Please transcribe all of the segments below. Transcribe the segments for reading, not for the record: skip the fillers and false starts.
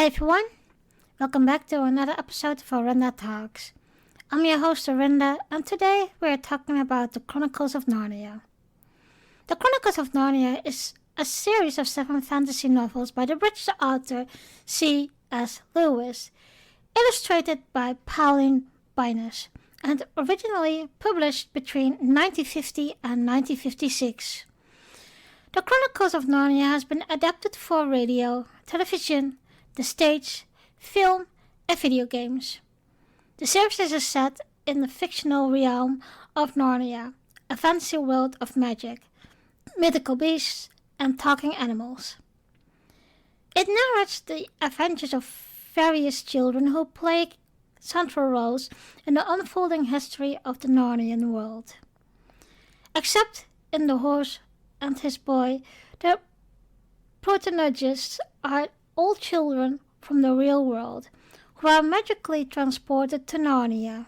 Hi everyone, welcome back to another episode of Orinda Talks. I'm your host Orinda, and today we're talking about the Chronicles of Narnia. The Chronicles of Narnia is a series of 7 fantasy novels by the British author C.S. Lewis, illustrated by Pauline Byness, and originally published between 1950 and 1956. The Chronicles of Narnia has been adapted for radio, television, the stage, film, and video games. The series is set in the fictional realm of Narnia, a fantasy world of magic, mythical beasts, and talking animals. It narrates the adventures of various children who play central roles in the unfolding history of the Narnian world. Except in The Horse and His Boy, the protagonists are all children from the real world who are magically transported to Narnia,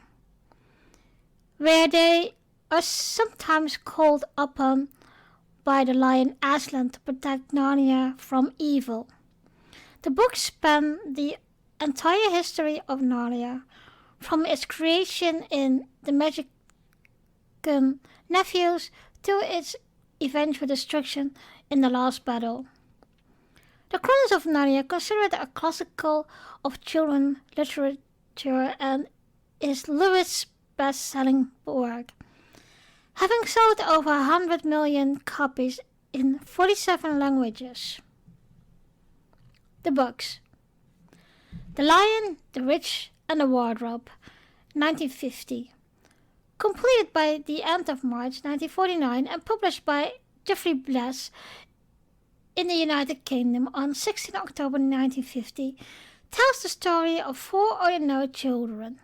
where they are sometimes called upon by the lion Aslan to protect Narnia from evil. The books span the entire history of Narnia, from its creation in The Magic Nephews to its eventual destruction in The Last Battle. The Chronicles of Narnia, considered a classical of children's literature, and is Lewis' best-selling work, having sold over 100 million copies in 47 languages. The books: The Lion, the Witch, and the Wardrobe, 1950, completed by the end of March 1949 and published by Geoffrey Bless in the United Kingdom on 16 October 1950, tells the story of 4 ordinary children: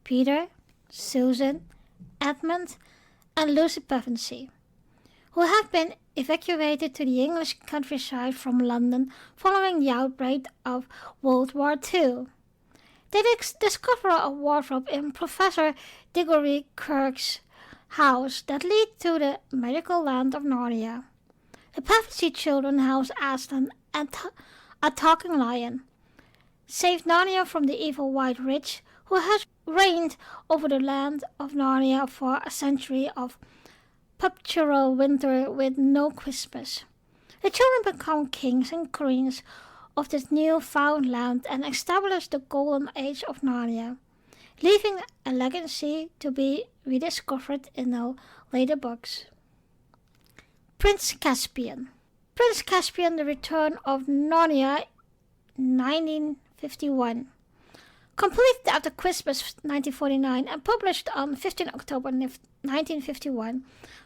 Peter, Susan, Edmund, and Lucy Pevensey, who have been evacuated to the English countryside from London following the outbreak of World War II. They discover a wardrobe in Professor Diggory Kirk's house that leads to the magical land of Narnia. The Pevensey children house Aslan and a talking lion, save Narnia from the evil White Witch who has reigned over the land of Narnia for a century of perpetual winter with no Christmas. The children become kings and queens of this new-found land and establish the golden age of Narnia, leaving a legacy to be rediscovered in the later books. Prince Caspian. Prince Caspian, The Return of Narnia, 1951. Completed after Christmas 1949 and published on 15 October 1951,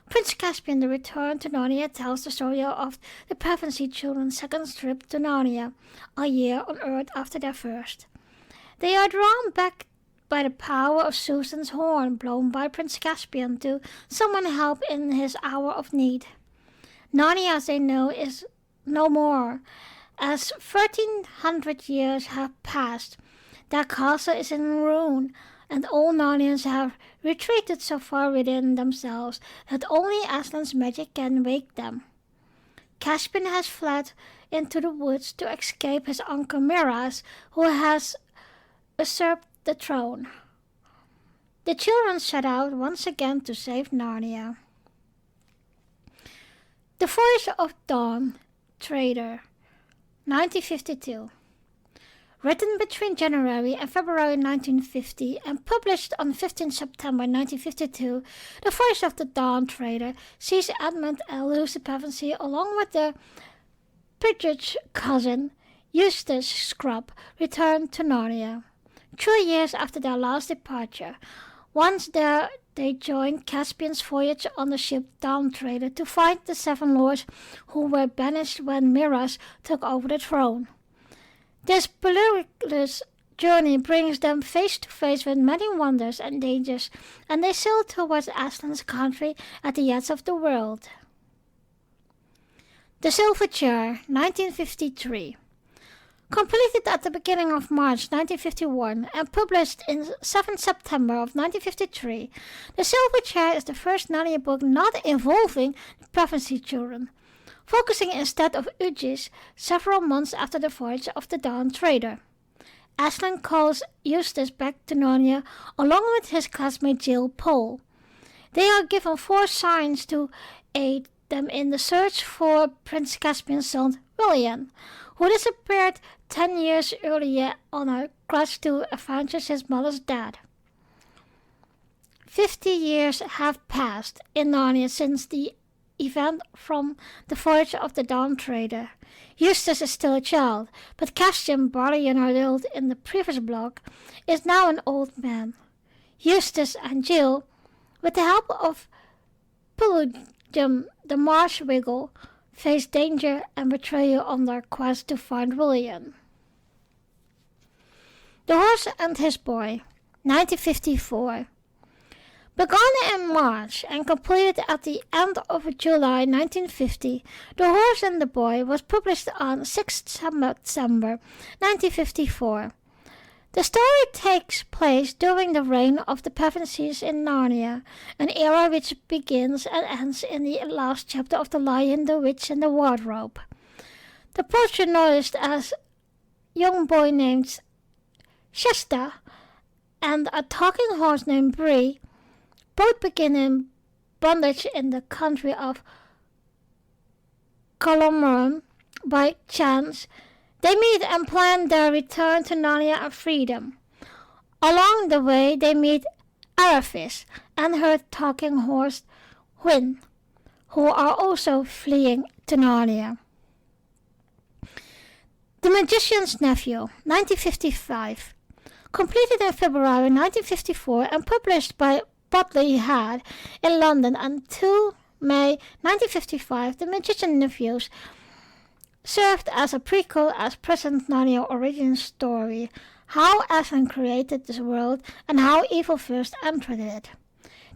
Prince Caspian, The Return to Narnia tells the story of the Pevensey children's second trip to Narnia, a year on Earth after their first. They are drawn back by the power of Susan's horn blown by Prince Caspian to summon help in his hour of need. Narnia, as they know, is no more. As 1300 years have passed, their castle is in ruin, and all Narnians have retreated so far within themselves that only Aslan's magic can wake them. Caspian has fled into the woods to escape his uncle Miraz, who has usurped the throne. The children set out once again to save Narnia. The Voice of Dawn, Trader, 1952. Written between January and February 1950 and published on 15 September 1952, The Voice of the Dawn Trader sees Edmund and Lucy Pevensey along with their Pritchard's cousin, Eustace Scrubb, return to Narnia. 2 years after their last departure, once there they joined Caspian's voyage on the ship Dawn Trader to find the 7 lords who were banished when Miraz took over the throne. This perilous journey brings them face to face with many wonders and dangers, and they sail towards Aslan's country at the edge of the world. The Silver Chair, 1953. Completed at the beginning of March 1951 and published in 7 September of 1953, The Silver Chair is the first Narnia book not involving the Pevensey children. focusing instead of Ugis several months after the voyage of the Dawn Trader. Aslan calls Eustace back to Narnia along with his classmate Jill Pole. They are given 4 signs to aid them in the search for Prince Caspian's son William, who disappeared 10 years earlier on a quest to avenge his mother's death. 50 years have passed in Narnia since the event from the voyage of the Dawn Trader. Eustace is still a child, but Caspian, barely an adult in the previous block, is now an old man. Eustace and Jill, with the help of Pillagum the Marsh Wiggle, face danger and betrayal on their quest to find William. The Horse and His Boy, 1954. Begun in March and completed at the end of July 1950, The Horse and the Boy was published on 6 September 1954. The story takes place during the reign of the Pevensies in Narnia, an era which begins and ends in the last chapter of The Lion, the Witch and the Wardrobe. The poacher noticed as a young boy named Shasta and a talking horse named Bree both begin in bondage in the country of Colomorum. By chance, they meet and plan their return to Narnia and freedom. Along the way, they meet Araphis and her talking horse, Hwin, who are also fleeing to Narnia. The Magician's Nephew, 1955. Completed in February 1954 and published by Bodley Head in London until May 1955, The Magician's Nephews served as a prequel as present Narnia origin story, how Aslan created this world and how evil first entered it.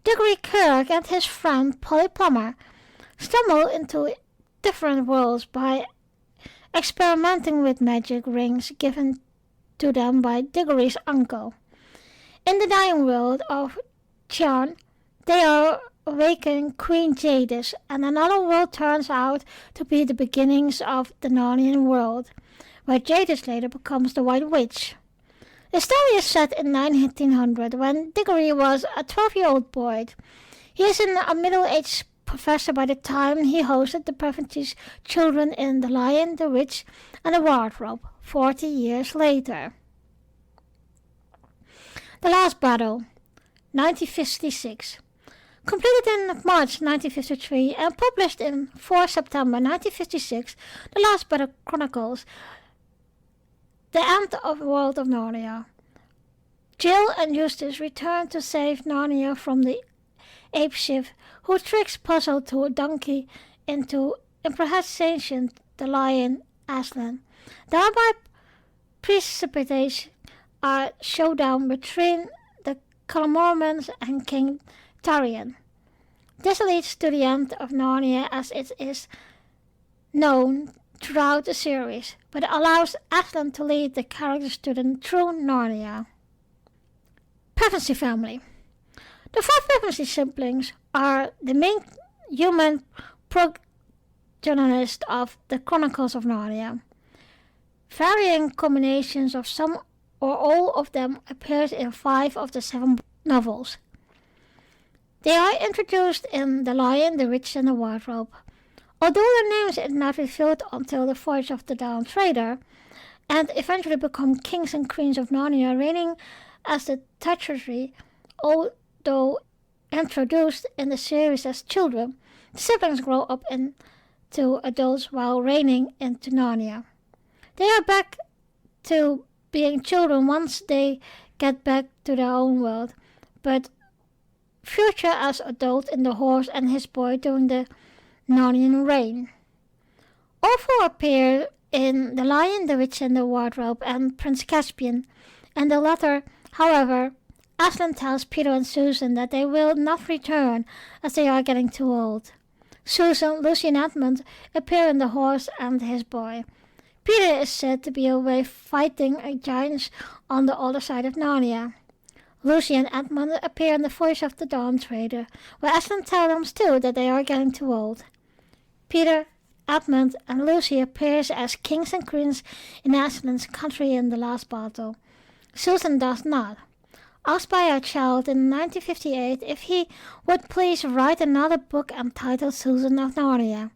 Diggory Kirk and his friend Polly Plummer stumble into different worlds by experimenting with magic rings given to them by Diggory's uncle. In the dying world of Chian, they are awaken Queen Jadis, and another world turns out to be the beginnings of the Narnian world, where Jadis later becomes the White Witch. The story is set in 1900, when Diggory was a 12-year-old boy. He is a middle-aged professor by the time he hosted the Pevensies' children in The Lion, the Witch, and the Wardrobe, 40 years later. The Last Battle, 1956. Completed in March 1953 and published in 4 September 1956, The Last Battle chronicles the end of the world of Narnia. Jill and Eustace return to save Narnia from the apeshit who tricks Puzzle to a donkey into impersonation the lion Aslan. Thereby precipitates a showdown between the Calmormans and King Tarion. This leads to the end of Narnia as it is known throughout the series, but allows Aslan to lead the characters to the true Narnia. Pevensey family. The 5 Pevensey siblings are the main human protagonists of the Chronicles of Narnia. Varying combinations of some or all of them appears in 5 of the 7 novels. They are introduced in The Lion, the Witch and the Wardrobe. Although their names are not revealed until the voyage of the Dawn Trader, and eventually become kings and queens of Narnia, reigning as the Treasury, although introduced in the series as children, the siblings grow up into adults while reigning into Narnia. They are back to being children once they get back to their own world, but future as adults in The Horse and His Boy during the Narnian reign. All 4 appear in The Lion, the Witch and the Wardrobe and Prince Caspian, and the latter, however, Aslan tells Peter and Susan that they will not return as they are getting too old. Susan, Lucy and Edmund appear in The Horse and His Boy. Peter is said to be away fighting giants on the other side of Narnia. Lucy and Edmund appear in The Voyage of the Dawn Trader, where Aslan tells them still that they are getting too old. Peter Edmund and Lucy appears as kings and queens in Aslan's country in the last battle. Susan does not. Asked by a child in 1958 if he would please write another book entitled Susan of Narnia,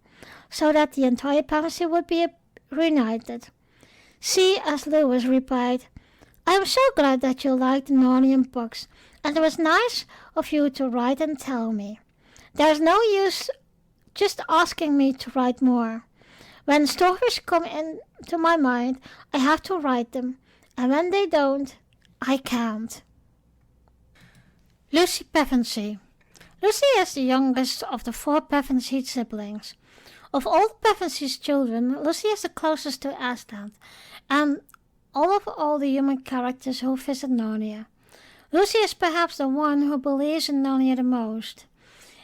so that the entire palace would be reunited. C.S. Lewis replied, "I am so glad that you like the Narnian books, and it was nice of you to write and tell me. There is no use just asking me to write more. When stories come into my mind, I have to write them, and when they don't, I can't." Lucy Pevensey. Lucy is the youngest of the 4 Pevensey siblings. Of all the Pevensey's children, Lucy is the closest to Aslan, and all the human characters who visit Narnia. Lucy is perhaps the one who believes in Narnia the most.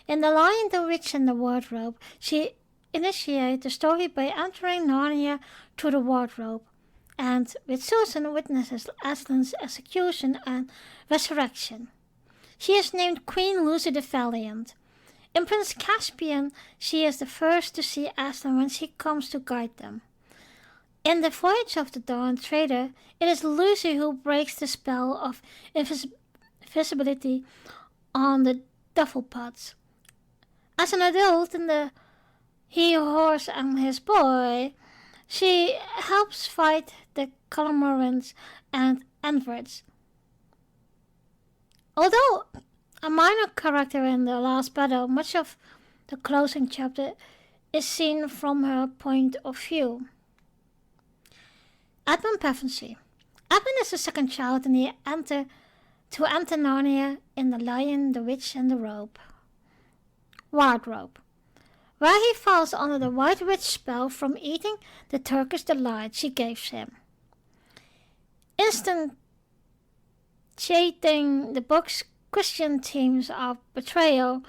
In The Lion, the Witch and the Wardrobe, she initiates the story by entering Narnia through the wardrobe, and with Susan witnesses Aslan's execution and resurrection. She is named Queen Lucy the Valiant. In Prince Caspian, she is the first to see Aslan when she comes to guide them. In The Voyage of the Dawn Treader, it is Lucy who breaks the spell of invisibility on the duffel pots. As an adult in the He Horse and His Boy, she helps fight the Cormorants and Enverts. Although a minor character in the last battle, much of the closing chapter is seen from her point of view. Edmund Pevensey. Edmund is the second child to enter Narnia in The Lion, the Witch and the Wardrobe, where he falls under the White Witch spell from eating the Turkish delight she gives him. Instantiating the book's Christian themes of betrayal,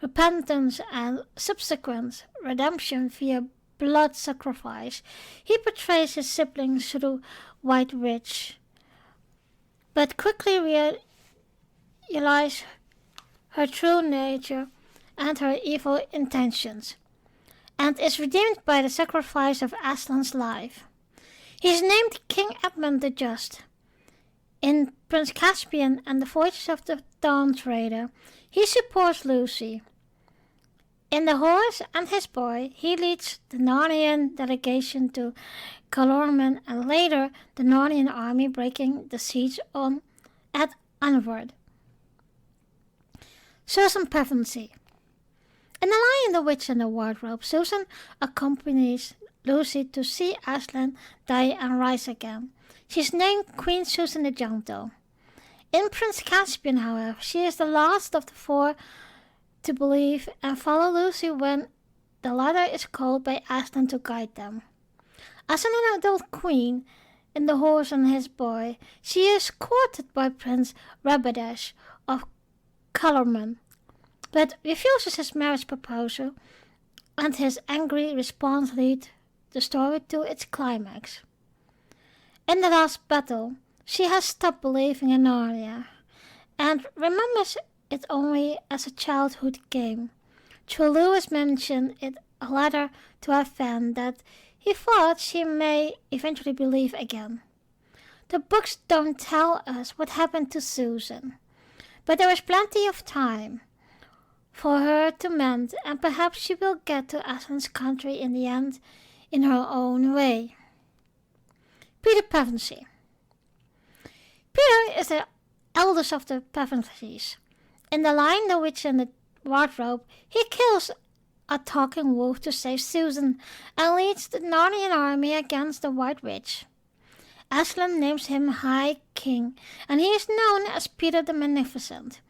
repentance, and subsequent redemption via blood sacrifice, he portrays his siblings through White Witch, but quickly realizes her true nature and her evil intentions, and is redeemed by the sacrifice of Aslan's life. He is named King Edmund the Just. In Prince Caspian and The Voyage of the Dawn Treader, he supports Lucy. In The Horse and His Boy, he leads the Narnian delegation to Calormen and later the Narnian army breaking the siege at Anvard. Susan Pevensey. In The Lion, the Witch and the Wardrobe, Susan accompanies Lucy to see Aslan die and rise again. She is named Queen Susan the Gentle. In Prince Caspian, however, she is the last of the 4 to believe and follow Lucy when the latter is called by Aslan to guide them. As an adult queen in The Horse and His Boy, she is courted by Prince Rabadash of Calormen, but refuses his marriage proposal, and his angry response leads the story to its climax. In the last battle, she has stopped believing in Narnia, and remembers it only as a childhood game. True Lewis mentioned in a letter to a fan that he thought she may eventually believe again. The books don't tell us what happened to Susan, but there is plenty of time for her to mend, and perhaps she will get to Aslan's country in the end in her own way. Peter Pevensey. Peter is the eldest of the Pevenseys. In The Lion, the Witch and the Wardrobe, he kills a talking wolf to save Susan and leads the Narnian army against the White Witch. Aslan names him High King, and he is known as Peter the Magnificent.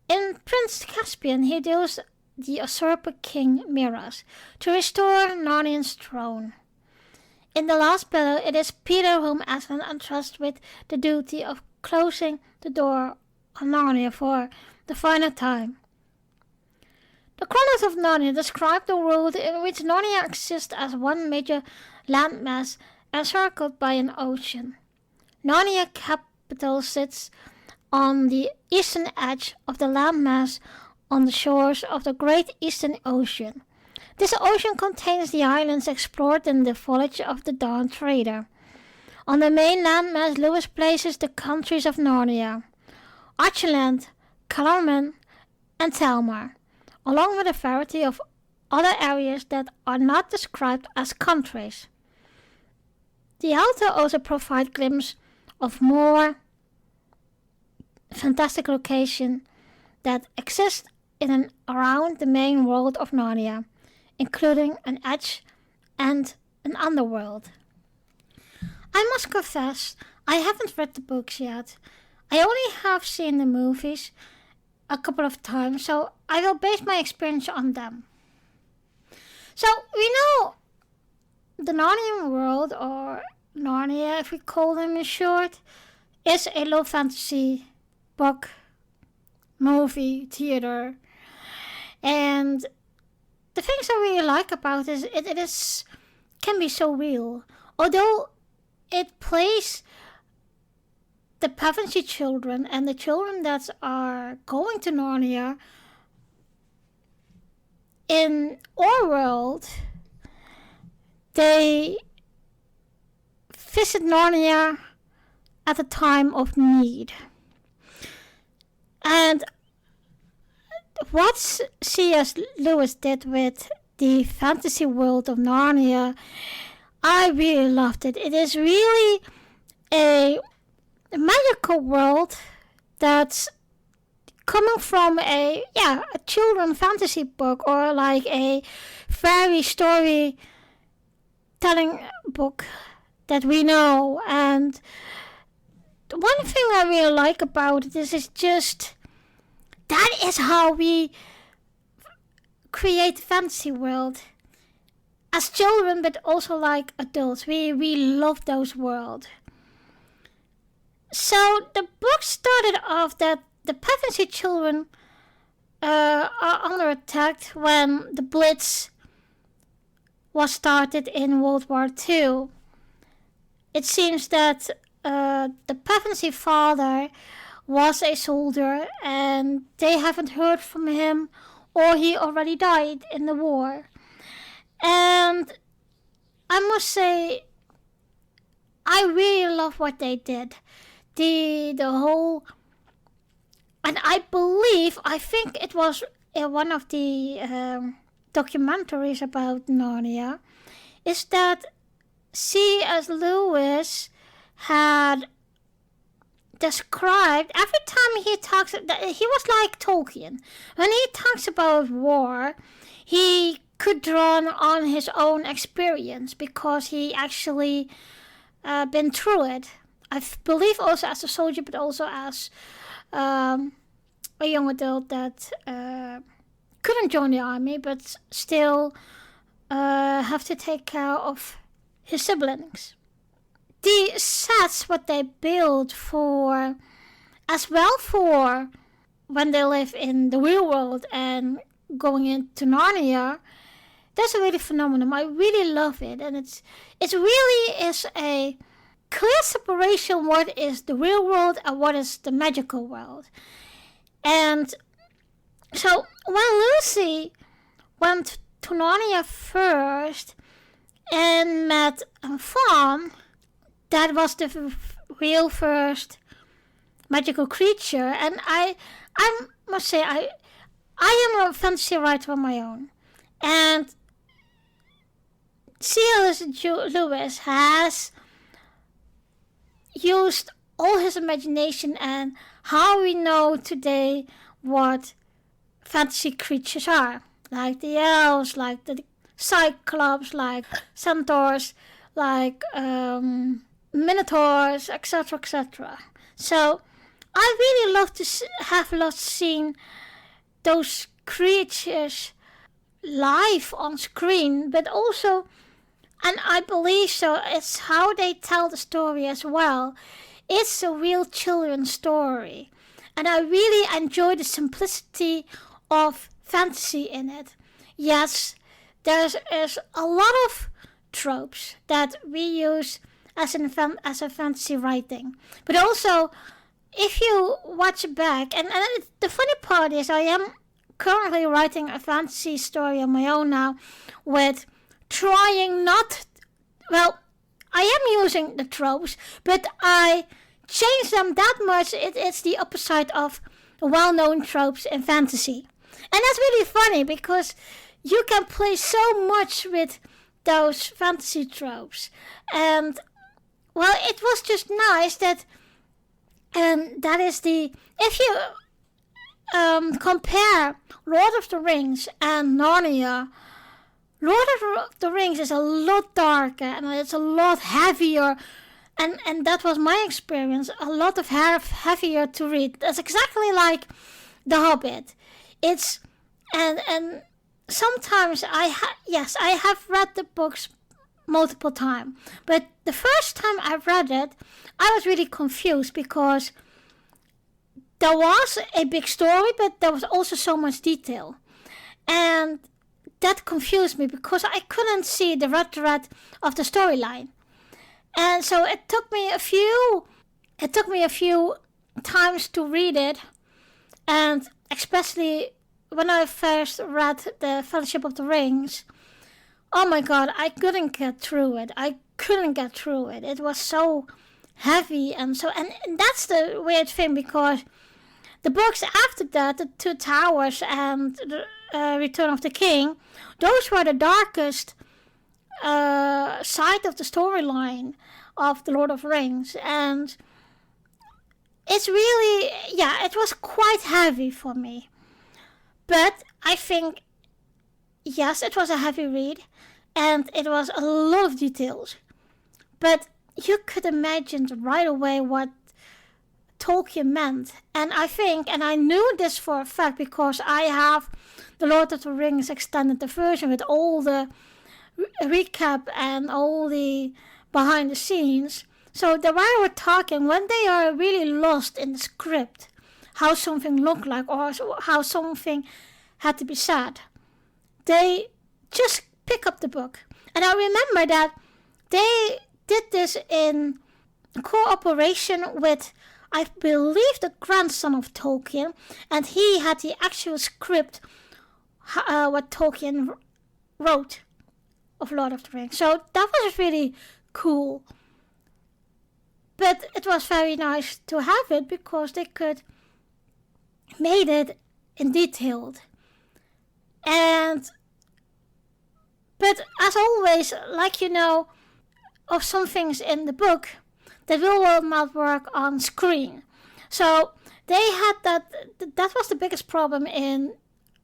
In Prince Caspian, he deals the usurper King Miraz to restore Narnian's throne. In the last battle, it is Peter whom Aslan entrusts with the duty of closing the door on Narnia for the final time. The Chronicles of Narnia describe the world in which Narnia exists as one major landmass encircled by an ocean. Narnia capital sits on the eastern edge of the landmass on the shores of the Great Eastern Ocean. This ocean contains the islands explored in the Voyage of the Dawn Trader. On the mainland, Mass Lewis places the countries of Narnia, Archland, Calormen, and Telmar, along with a variety of other areas that are not described as countries. The author also provides glimpses of more fantastic locations that exist in and around the main world of Narnia, including an edge and an underworld. I must confess, I haven't read the books yet. I only have seen the movies a couple of times, so I will base my experience on them. So, we know the Narnian world, or Narnia if we call them in short, is a low fantasy book, movie, theater. And the things I really like about it is can be so real. Although it plays the Pevensey children and the children that are going to Narnia in our world, they visit Narnia at a time of need. And what C.S. Lewis did with the fantasy world of Narnia, I really loved it. It is really a magical world that's coming from a children fantasy book, or like a fairy story telling book that we know. And one thing I really like about this is just that is how we create fantasy world as children, but also like adults. We love those worlds. So the book started off that the Pevensey children are under attack when the Blitz was started in World War II. It seems that the Pevensey father was a soldier, and they haven't heard from him, or he already died in the war. And I must say, I really love what they did. The whole, and I think it was one of the documentaries about Narnia, is that C.S. Lewis had described, every time he talks, he was like Tolkien. When he talks about war, he could draw on his own experience because he actually been through it. I believe also as a soldier, but also as a young adult that couldn't join the army, but still have to take care of his siblings. The sets what they build for, as well for when they live in the real world and going into Narnia, that's really phenomenal. I really love it, and it really is a clear separation what is the real world and what is the magical world. And so when Lucy went to Narnia first and met Fawn, that was the real first magical creature. And I must say, I am a fantasy writer on my own. And C.S. Lewis has used all his imagination and how we know today what fantasy creatures are. Like the elves, like the cyclops, like centaurs, like minotaurs, etc., etc. So I really love to have seen those creatures live on screen, but also, and I believe so, it's how they tell the story as well. It's a real children's story, and I really enjoy the simplicity of fantasy in it. Yes, there is a lot of tropes that we use as a fantasy writing, but also if you watch back, and the funny part is I am currently writing a fantasy story on my own now, with trying not, well, I am using the tropes, but I change them that much. It's the opposite of well-known tropes in fantasy. And that's really funny because you can play so much with those fantasy tropes. And, well, it was just nice that, that is the, if you compare Lord of the Rings and Narnia, Lord of the Rings is a lot darker and it's a lot heavier, and that was my experience, a lot of heavier to read. That's exactly like The Hobbit. It's, and sometimes I have read the books multiple times, but the first time I read it, I was really confused because there was a big story, but there was also so much detail. And that confused me because I couldn't see the red thread of the storyline. And so it took me a few times to read it, and especially when I first read the Fellowship of the Rings, oh my god, I couldn't get through it. It was so heavy and that's the weird thing, because the books after that, the Two Towers and the Return of the King, those were the darkest side of the storyline of The Lord of the Rings, and it's really, it was quite heavy for me. But I think, yes, it was a heavy read, and it was a lot of details. But you could imagine right away what Tolkien meant. And I think, and I knew this for a fact because I have the Lord of the Rings extended version with all the recap and all the behind the scenes. So the way we're talking, when they are really lost in the script, how something looked like or how something had to be said, they just pick up the book. And I remember that they did this in cooperation with, I believe, the grandson of Tolkien, and he had the actual script what Tolkien wrote of Lord of the Rings. So that was really cool. But it was very nice to have it because they could made it in detailed. But as always, like of some things in the book that will not work on screen. So they had that was the biggest problem in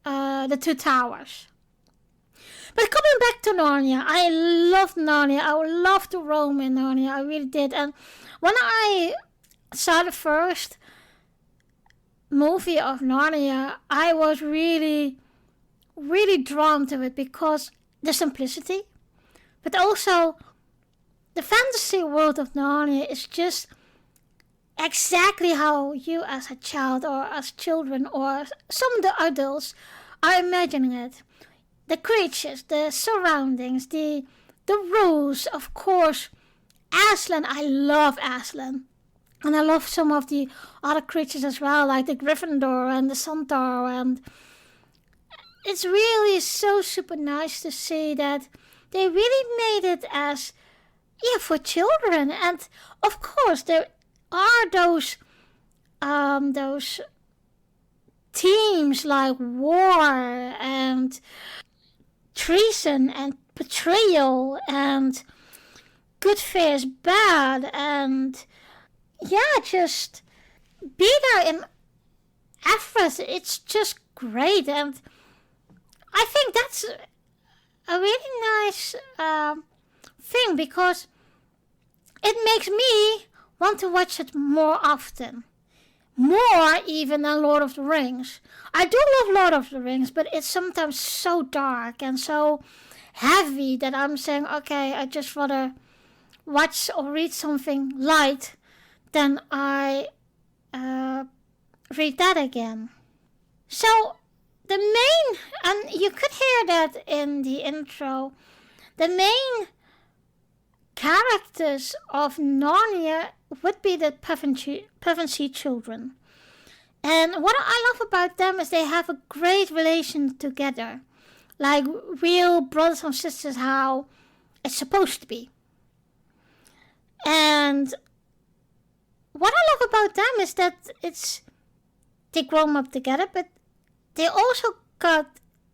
the Two Towers. But coming back to Narnia, I loved Narnia. I would love to roam in Narnia. I really did. And when I saw the first movie of Narnia, I was really, really drawn to it because the simplicity, but also the fantasy world of Narnia is just exactly how you as a child or as children or some of the adults are imagining it. The creatures, the surroundings, the rules, of course. Aslan, I love Aslan. And I love some of the other creatures as well, like the Gryffindor and the Centaur. And it's really so super nice to see that they really made it as, for children. And of course, there are those themes like war and treason and betrayal and good fears bad, and just be there in effort. It's just great, and I think that's a really nice thing because it makes me want to watch it more often. More even than Lord of the Rings. I do love Lord of the Rings, but it's sometimes so dark and so heavy that I'm saying, okay, I just rather watch or read something light than I read that again. So the main, and you could hear that in the intro, the main characters of Narnia would be the Pevensey children. And what I love about them is they have a great relation together. Like real brothers and sisters, how it's supposed to be. And what I love about them is that they grow up together, but they also got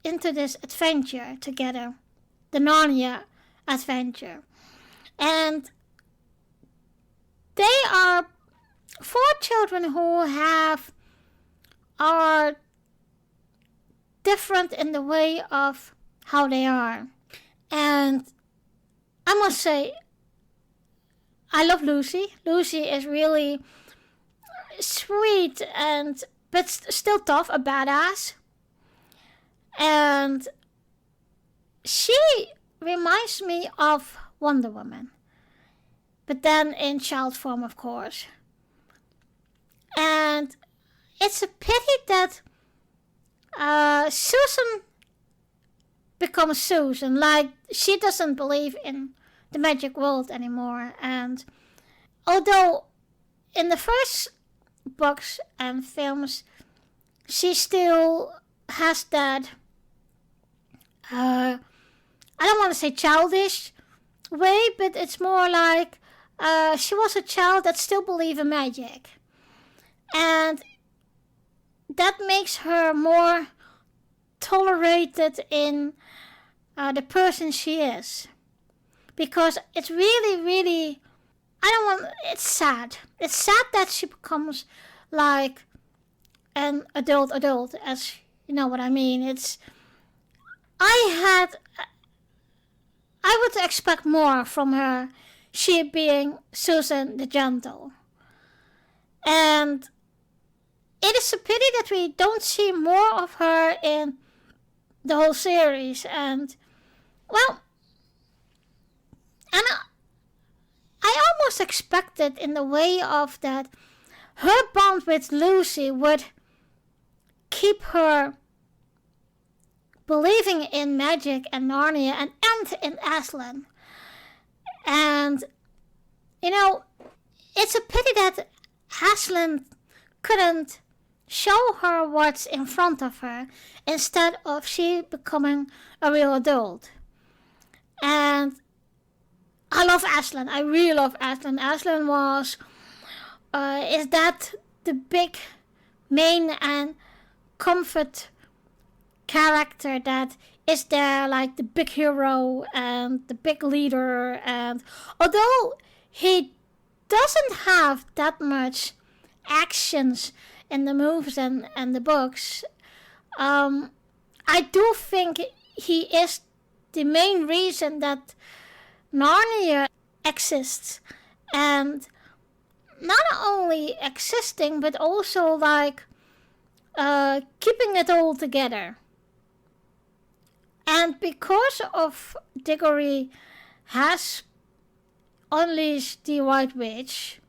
into this adventure together, the Narnia adventure. And they are 4 children who are different in the way of how they are. And I must say, I love Lucy. Lucy is really sweet but still tough, a badass. And she reminds me of Wonder Woman, but then in child form, of course. And it's a pity that Susan becomes Susan. Like, she doesn't believe in the magic world anymore. And although in the first books and films, she still has that, I don't want to say childish way, but it's more like she was a child that still believed in magic. And that makes her more tolerated in the person she is. Because it's really, really, it's sad. It's sad that she becomes like an adult, as you know what I mean. I would expect more from her, she being Susan the Gentle. And it is a pity that we don't see more of her in the whole series. And, well, and I almost expected in the way of that her bond with Lucy would keep her believing in magic and Narnia and in Aslan. And, you know, it's a pity that Aslan couldn't show her what's in front of her instead of she becoming a real adult. And I love Aslan. I really love Aslan. Aslan is that the big main and comfort character that is there, like the big hero and the big leader. And although he doesn't have that much actions in the movies and the books, I do think he is the main reason that Narnia exists. And not only existing, but also like keeping it all together. And because of Diggory has unleashed the White Witch,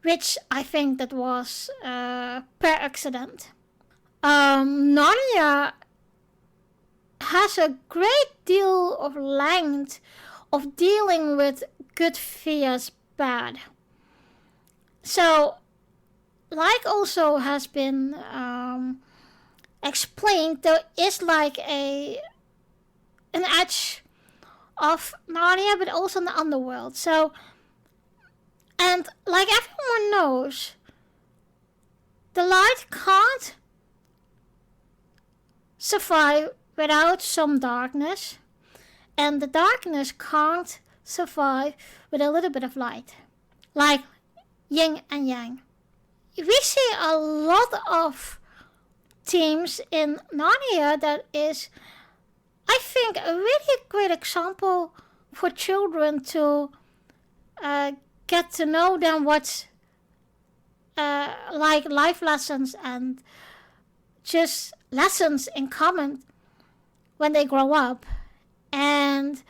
which I think that was per accident, Narnia has a great deal of length of dealing with good vs bad. So, like also has been explained, there is like an edge of Narnia, but also in the underworld. So, and like everyone knows, the light can't survive without some darkness, and the darkness can't survive with a little bit of light, like yin and yang. We see a lot of themes in Narnia that is, I think, a really great example for children to get to know them what's like life lessons and just lessons in common when they grow up. And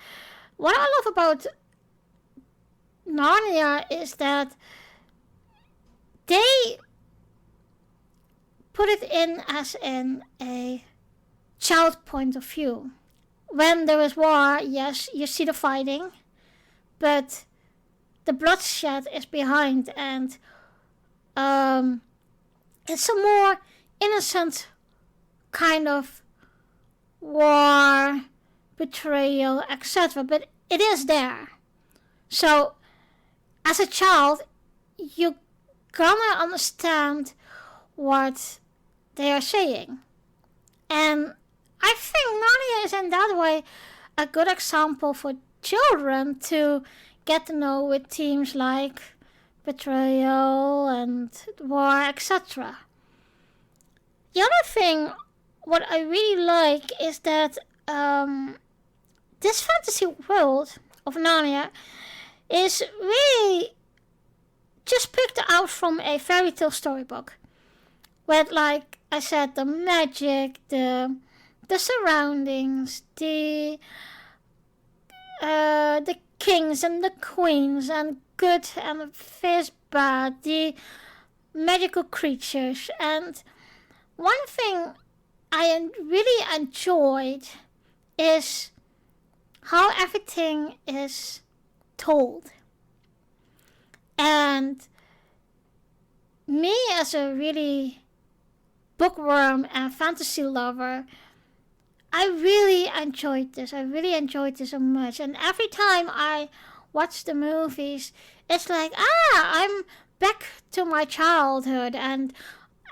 what I love about Narnia is that they put it in as in a child point of view. When there is war, yes, you see the fighting, but the bloodshed is behind, and it's a more innocent kind of war, betrayal, etc. But it is there. So, as a child, you gonna understand what they are saying. And I think Narnia is in that way a good example for children to get to know with themes like betrayal and war, etc. The other thing, what I really like is that this fantasy world of Narnia is really just picked out from a fairy tale storybook. With, like I said, the magic, the surroundings, the kings and the queens, and good and fierce bad, the magical creatures. And one thing I really enjoyed is how everything is told. And me, as a really bookworm and fantasy lover, I really enjoyed this. I really enjoyed this so much. And every time I watch the movies, it's like, I'm back to my childhood and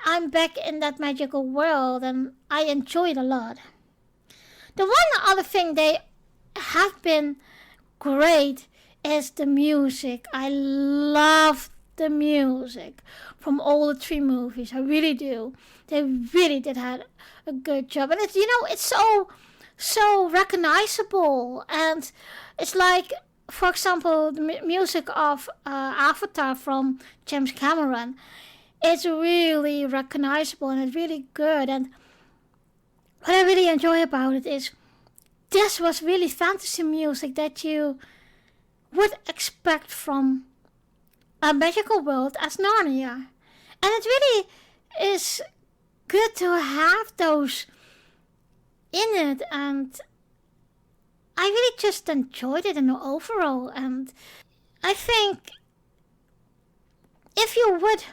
I'm back in that magical world, and I enjoy it a lot. The one other thing they have been great is the music. I love the music from all the 3 movies. I really do. They really did have a good job, and it's so recognizable. And it's like, for example, the music of Avatar from James Cameron. It's really recognizable and it's really good. And what I really enjoy about it is this was really fantasy music that you would expect from a magical world as Narnia. And it really is good to have those in it, and I really just enjoyed it in the overall. And I think if you would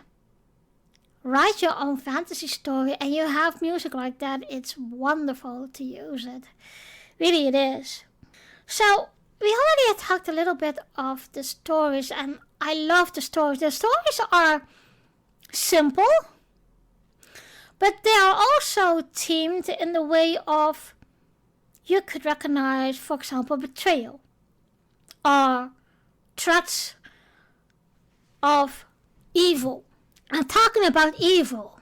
write your own fantasy story and you have music like that, it's wonderful to use it. Really it is. So we already talked a little bit of the stories, and I love the stories. The stories are simple, but they are also themed in the way of, you could recognize, for example, betrayal or threats of evil. And talking about evil,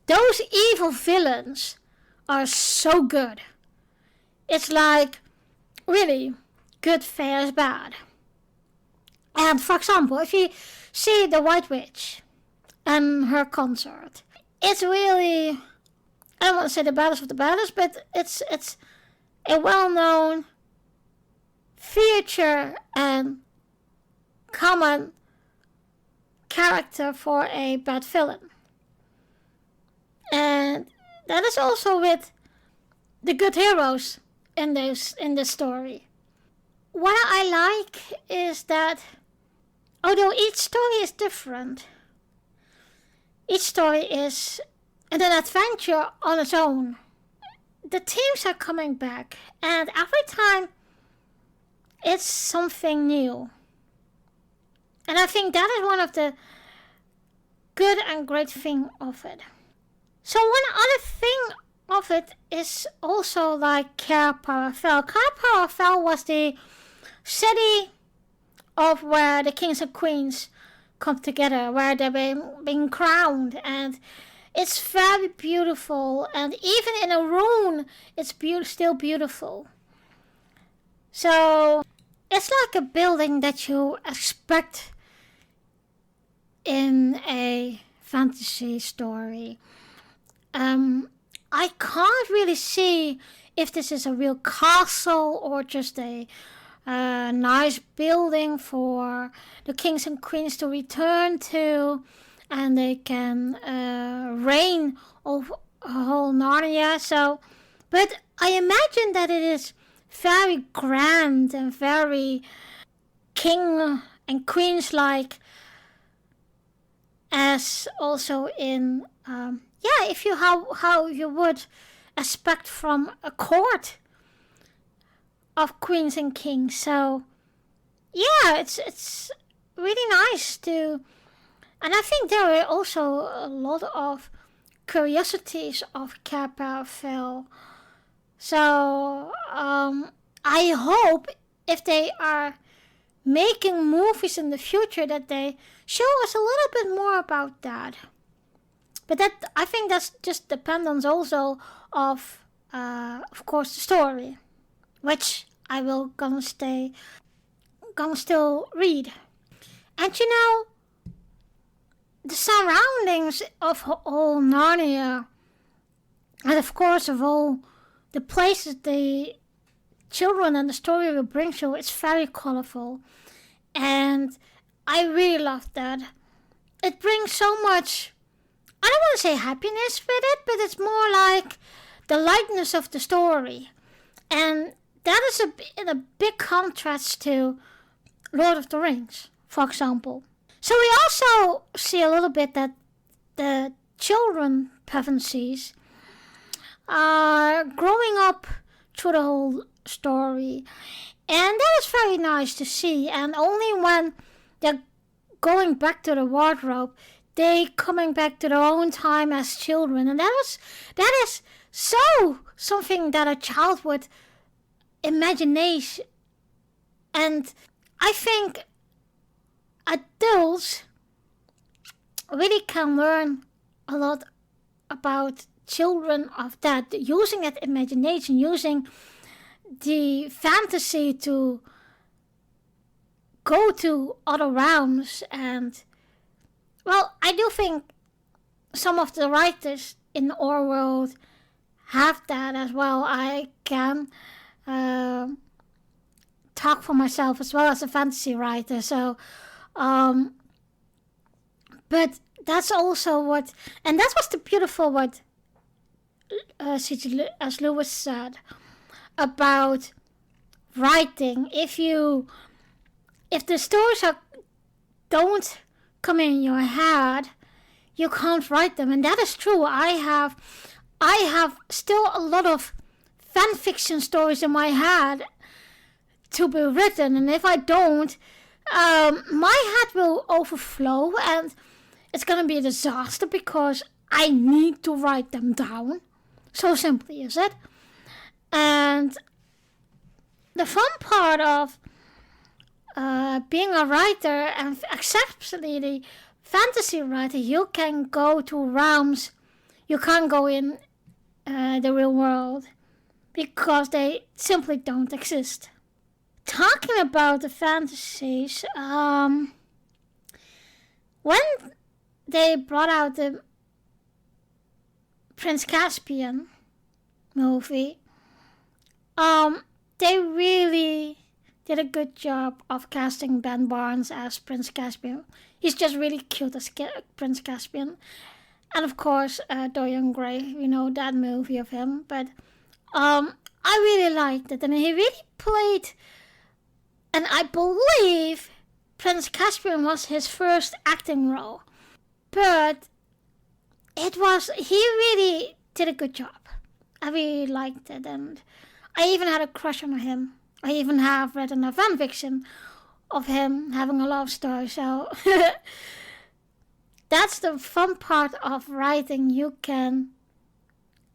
those evil villains are so good. It's like really good versus bad. And for example, if you see the White Witch and her consort, it's really, I don't want to say the baddest of the baddest, but it's a well-known feature and common character for a bad villain. And that is also with the good heroes in this story. What I like is that although each story is different, each story is an adventure on its own. The themes are coming back, and every time it's something new. And I think that is one of the good and great thing of it. So one other thing of it is also like Cair Paravel. Cair Paravel was the city of where the kings and queens come together, where they're being crowned, and it's very beautiful, and even in a ruin it's still beautiful. So it's like a building that you expect in a fantasy story. I can't really see if this is a real castle or just a nice building for the kings and queens to return to, and they can reign over whole Narnia. So, but I imagine that it is very grand and very king and queens like, as also in yeah, if you how you would expect from a court of queens and kings. So yeah, it's really nice to, and I think there are also a lot of curiosities of Kappa Phil. So I hope if they are making movies in the future that they show us a little bit more about that. But that, I think that's just dependent also of course, the story, which I will gonna still read. And you know, the surroundings of all Narnia, and of course of all the places the children and the story will bring you, it's very colorful, and I really love that. It brings so much, I don't want to say happiness with it, but it's more like the lightness of the story. And that is in a big contrast to Lord of the Rings, for example. So we also see a little bit that the children Pevensies are growing up through the whole story. And that is very nice to see. And only when they're going back to the wardrobe, they coming back to their own time as children. And that is so something that a child would imagination. And I think adults really can learn a lot about children of that, using that imagination, using the fantasy to go to other realms. And well, I do think some of the writers in our world have that as well. I can talk for myself as well as a fantasy writer. So but that's also what, and that was the beautiful what C.G. as Lewis said about writing. If the stories don't come in your head, you can't write them, and that is true. I have still a lot of fan fiction stories in my head to be written, and if I don't, my head will overflow, and it's gonna be a disaster because I need to write them down. So simply is it. And the fun part of being a writer, and especially the fantasy writer, you can go to realms you can't go in the real world because they simply don't exist. Talking about the fantasies, when they brought out the Prince Caspian movie, they really did a good job of casting Ben Barnes as Prince Caspian. He's just really cute as Prince Caspian. And of course, Dorian Gray, you know, that movie of him. But I really liked it. And he really played, and I believe Prince Caspian was his first acting role. But he really did a good job. I really liked it. And I even had a crush on him. I even have written a fan fiction of him having a love story. So that's the fun part of writing. You can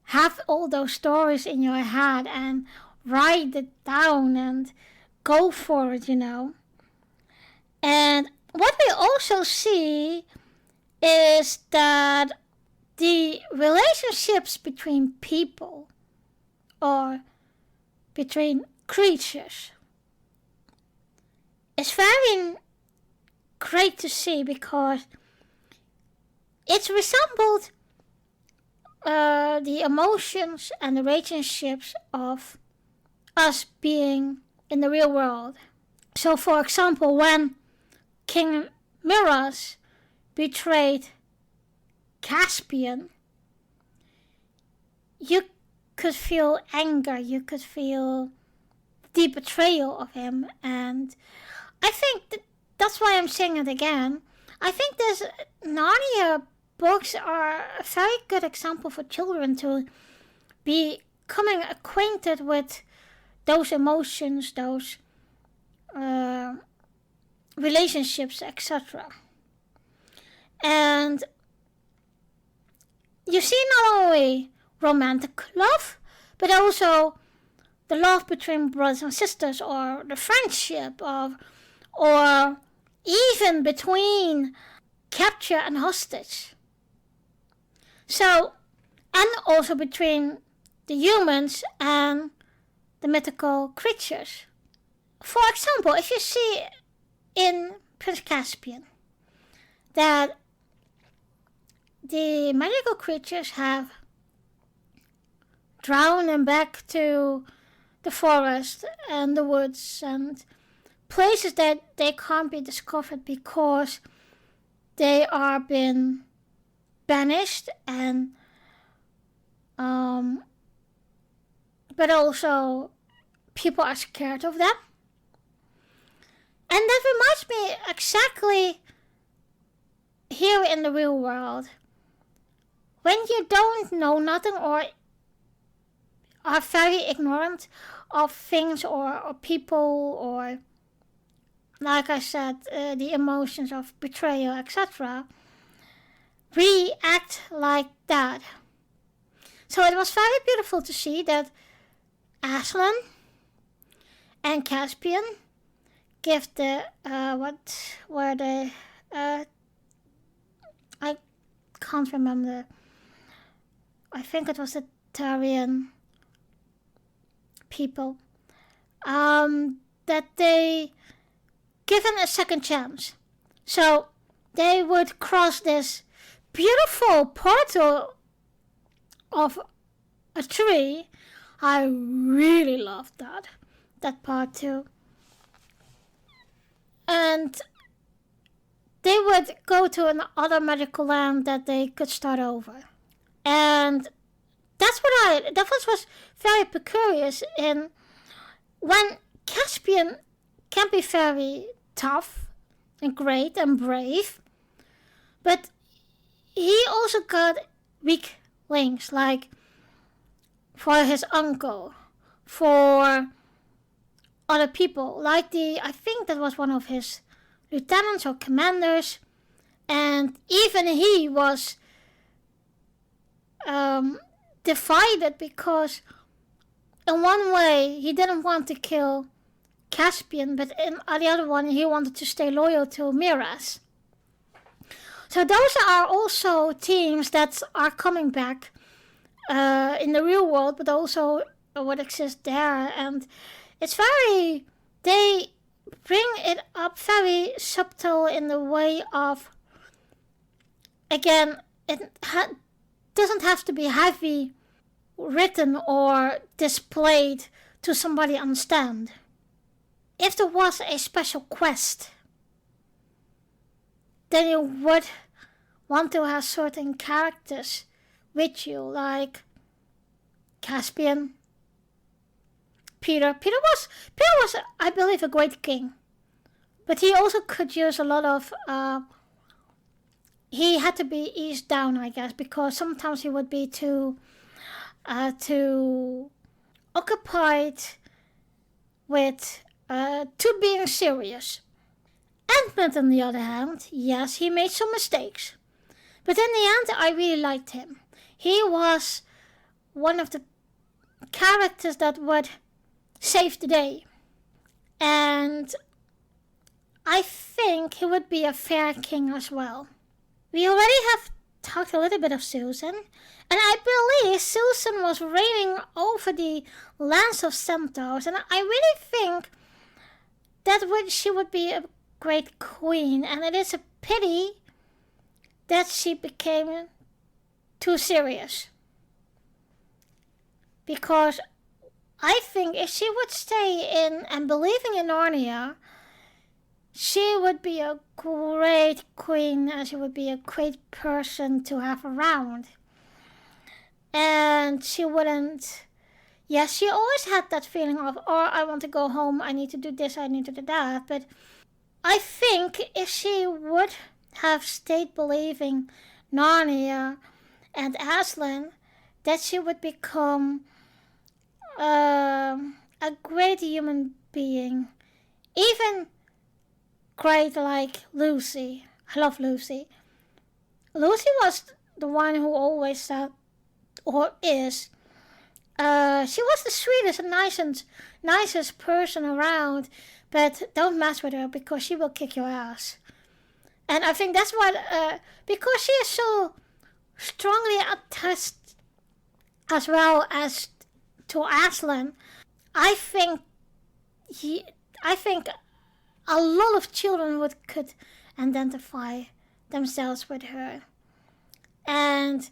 have all those stories in your head and write it down and go for it, you know. And what we also see is that the relationships between people or between creatures is very great to see because it's resembled the emotions and the relationships of us being in the real world. So for example, when King Miraz betrayed Caspian, you could feel anger, you could feel the betrayal of him, and I think that's why I'm saying it again. I think this Narnia books are a very good example for children to becoming acquainted with those emotions, those relationships, etc. And you see not only romantic love, but also the love between brothers and sisters, or the friendship of, or even between capture and hostage. So, and also between the humans and the mythical creatures. For example, if you see in Prince Caspian that the magical creatures have drowned and back to the forest and the woods and places that they can't be discovered because they are been banished, and but also people are scared of them. And that reminds me exactly here in the real world. When you don't know nothing or are very ignorant of things or people, or like I said, the emotions of betrayal, etc., we act like that. So it was very beautiful to see that Aslan and Caspian give the what were they? I can't remember. I think it was the Tarian people. That they given a second chance. So they would cross this beautiful portal of a tree. I really loved that part too. And they would go to another magical land that they could start over. And that was very peculiar in when Caspian can be very tough and great and brave, but he also got weak links, like for his uncle, for other people, like I think that was one of his lieutenants or commanders, and even he was divided because in one way he didn't want to kill Caspian, but in the other one he wanted to stay loyal to Miraz. So those are also themes that are coming back in the real world, but also what exists there. And it's very, they bring it up very subtle in the way of, again, it doesn't have to be heavy written or displayed to somebody understand. If there was a special quest, then you would want to have certain characters with you, like Caspian, Peter. Peter was, I believe, a great king, but he also could use a lot of. He had to be eased down, I guess, because sometimes he would be too occupied with to being serious. Ant-Man, on the other hand, yes, he made some mistakes, but in the end, I really liked him. He was one of the characters that would save the day, and I think he would be a fair king as well. We already have talked a little bit of Susan, and I believe Susan was reigning over the lands of centaurs, and I really think that she would be a great queen, and it is a pity that she became too serious. Because I think if she would stay in and believing in Narnia, she would be a great queen, and she would be a great person to have around. And she wouldn't... Yes, she always had that feeling of, oh, I want to go home, I need to do this, I need to do that. But I think if she would have stayed believing Narnia and Aslan, that she would become a great human being, even great like Lucy. I love Lucy. Lucy was the one who always said, or is, she was the sweetest and nicest person around, but don't mess with her because she will kick your ass. And I think that's why, because she is so strongly attached as well as to Aslan, I think I think a lot of children could identify themselves with her. And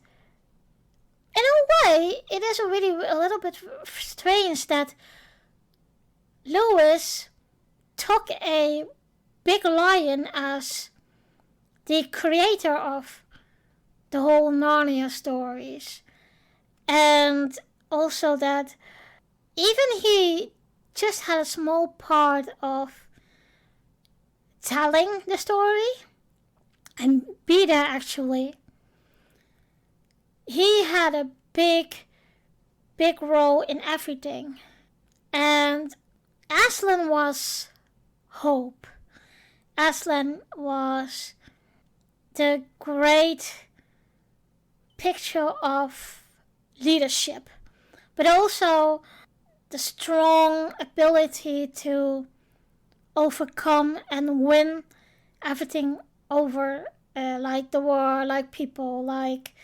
in a way, it is really a little bit strange that Lewis took a big lion as the creator of the whole Narnia stories. And also that even he just had a small part of telling the story and be there actually. He had a big role in everything. And Aslan was hope. Aslan was the great picture of leadership, but also the strong ability to overcome and win everything over, like the war, like people, like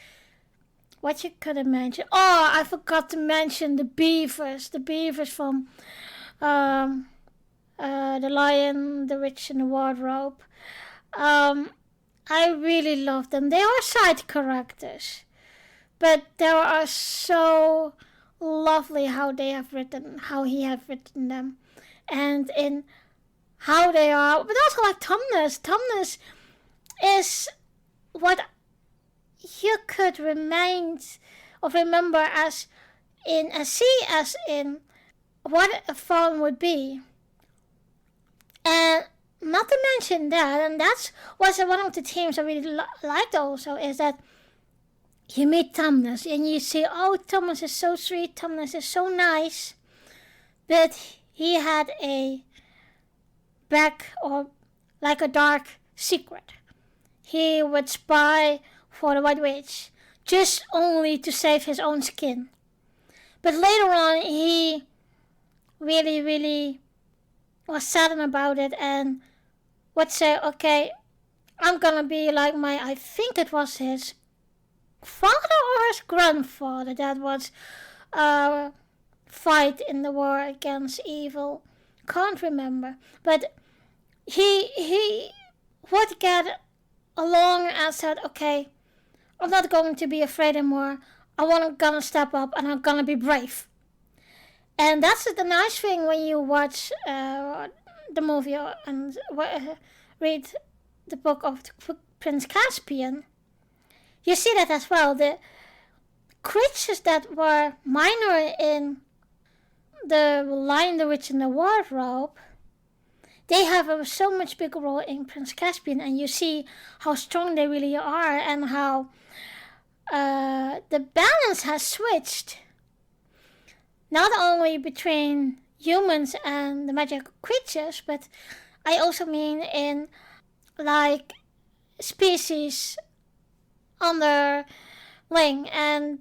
what you could imagine. Oh, I forgot to mention the beavers from The Lion, the Witch, and the Wardrobe. I really love them. They are side characters, but they are so lovely how he have written them, and in how they are. But also like Tumnus. Tumnus is what you could remember as in what a fawn would be. And not to mention that, and that's was one of the themes I really liked also, is that you meet Tumnus and you see, oh, Tumnus is so sweet, Tumnus is so nice, but he had a like a dark secret. He would spy for the White Witch, just only to save his own skin. But later on, he really was saddened about it and would say, okay, I'm gonna be like I think it was his father or his grandfather that was fight in the war against evil. Can't remember. But he would get along and said, okay, I'm not going to be afraid anymore. I'm gonna step up and I'm gonna be brave. And that's the nice thing when you watch the movie and read the book of Prince Caspian. You see that as well. The creatures that were minor in the Lion, the Witch, and the Wardrobe, they have a so much bigger role in Prince Caspian, and you see how strong they really are and how the balance has switched. Not only between humans and the magic creatures, but I also mean in like species underling. And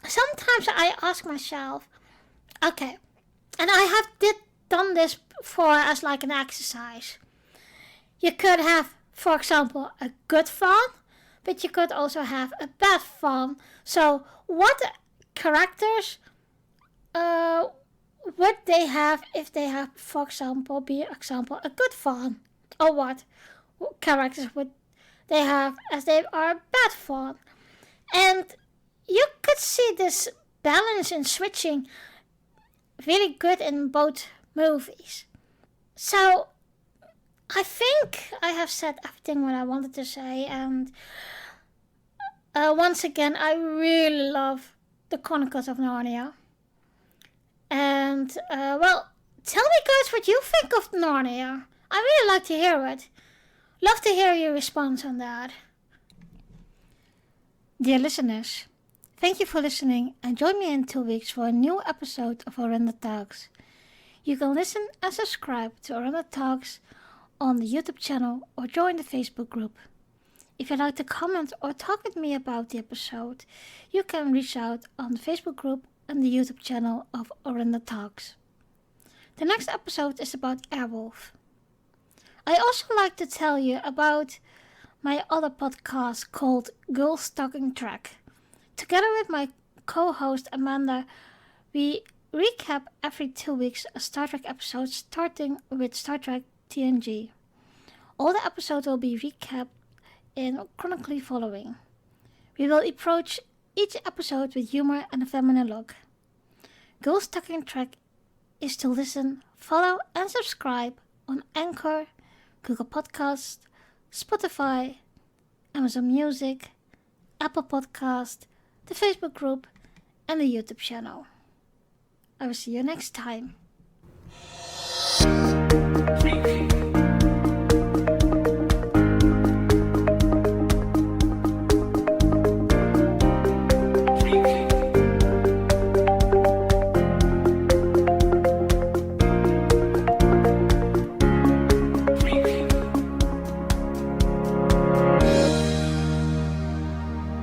sometimes I ask myself, okay, and I have done this before as like an exercise. You could have, for example, a good fawn, but you could also have a bad fawn. So what characters would they have if they have, for example, a good fawn? Or what characters would they have as they are a bad fawn? And you could see this balance in switching really good in both movies. So I think I have said everything what I wanted to say, and once again, I really love the Chronicles of Narnia. And well, tell me guys what you think of Narnia. I really like to hear it. Love to hear your response on that. Dear listeners, thank you for listening and join me in 2 weeks for a new episode of Orenda Talks. You can listen and subscribe to Orenda Talks on the YouTube channel or join the Facebook group. If you'd like to comment or talk with me about the episode, you can reach out on the Facebook group and the YouTube channel of Orenda Talks. The next episode is about Airwolf. I also like to tell you about my other podcast called Girls Talking Trek. Together with my co-host Amanda, we recap every 2 weeks a Star Trek episode starting with Star Trek TNG. All the episodes will be recapped in chronically following. We will approach each episode with humor and a feminine look. Girls Talking Trek is to listen, follow and subscribe on Anchor, Google Podcast, Spotify, Amazon Music, Apple Podcast, the Facebook group and the YouTube channel. I will see you next time.